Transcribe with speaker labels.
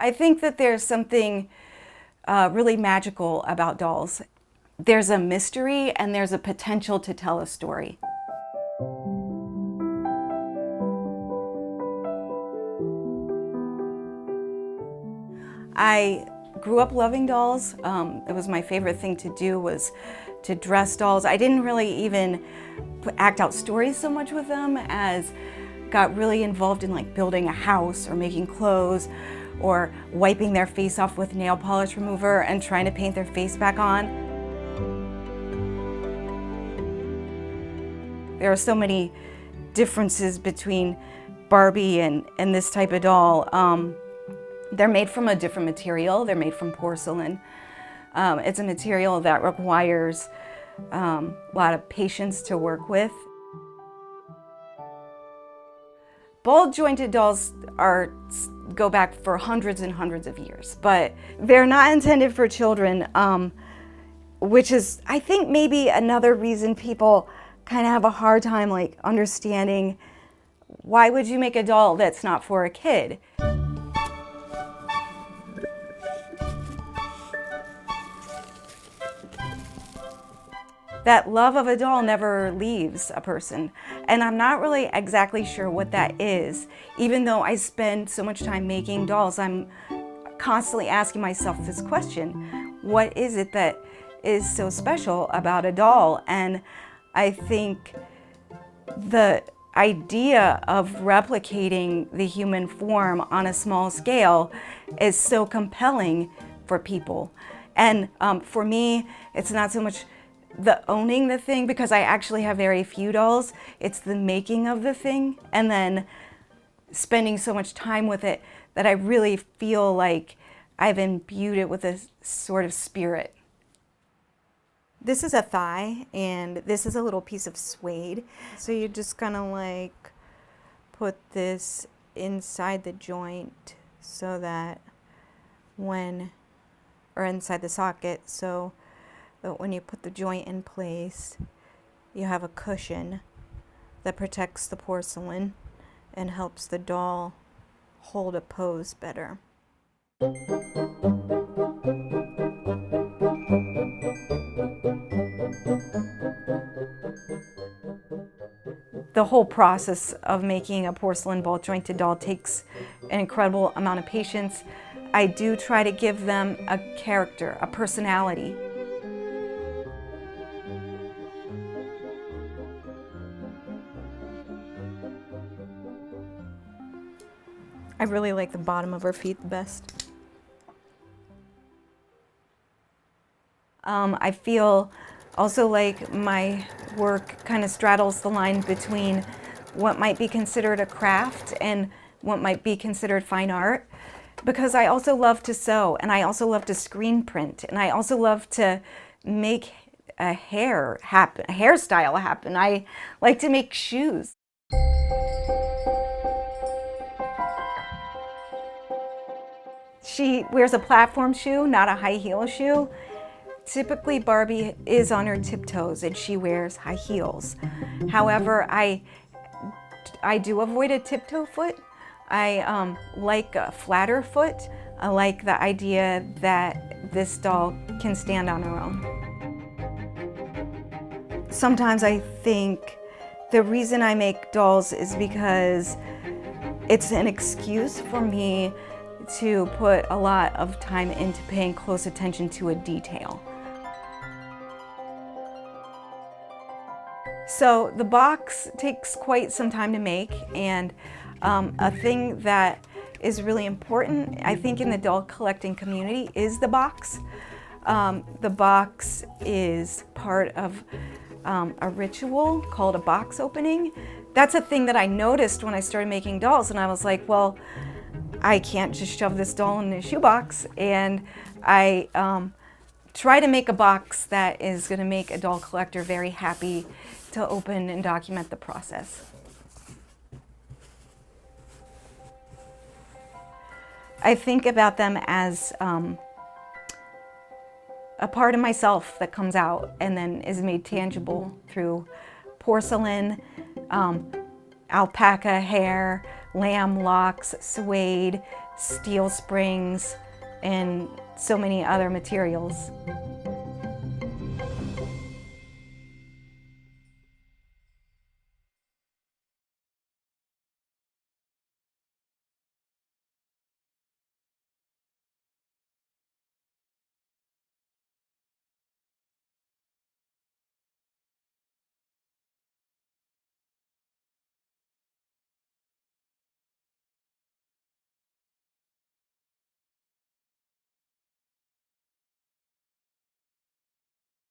Speaker 1: I think that there's something really magical about dolls. There's a mystery and there's a potential to tell a story. I grew up loving dolls. It was my favorite thing to do was to dress dolls. I didn't really even act out stories so much with them as got really involved in like building a house or making clothes or wiping their face off with nail polish remover and trying to paint their face back on. There are so many differences between Barbie and this type of doll. They're made from a different material. They're made from porcelain. It's a material that requires a lot of patience to work with. Ball jointed dolls go back for hundreds and hundreds of years, but they're not intended for children, which is, I think, maybe another reason people kind of have a hard time like understanding why would you make a doll that's not for a kid? That love of a doll never leaves a person. And I'm not really exactly sure what that is. Even though I spend so much time making dolls, I'm constantly asking myself this question. What is it that is so special about a doll? And I think the idea of replicating the human form on a small scale is so compelling for people. And for me, it's not so much the owning the thing, because I actually have very few dolls. It's the making of the thing and then spending so much time with it that I really feel like I've imbued it with a sort of spirit. This is a thigh and this is a little piece of suede. So you're just gonna like put this inside the joint so that inside the socket, so that when you put the joint in place, you have a cushion that protects the porcelain and helps the doll hold a pose better. The whole process of making a porcelain ball jointed doll takes an incredible amount of patience. I do try to give them a character, a personality. I really like the bottom of her feet the best. I feel also like my work kind of straddles the line between what might be considered a craft and what might be considered fine art, because I also love to sew and I also love to screen print and I also love to make a hairstyle happen. I like to make shoes. She wears a platform shoe, not a high heel shoe. Typically Barbie is on her tiptoes and she wears high heels. However, I do avoid a tiptoe foot. I like a flatter foot. I like the idea that this doll can stand on her own. Sometimes I think the reason I make dolls is because it's an excuse for me to put a lot of time into paying close attention to a detail. So the box takes quite some time to make, and a thing that is really important, I think, in the doll collecting community is the box. The box is part of a ritual called a box opening. That's a thing that I noticed when I started making dolls, and I was like, well, I can't just shove this doll in a shoebox, and I try to make a box that is going to make a doll collector very happy to open and document the process. I think about them as a part of myself that comes out and then is made tangible through porcelain, alpaca hair, lamb locks, suede, steel springs, and so many other materials.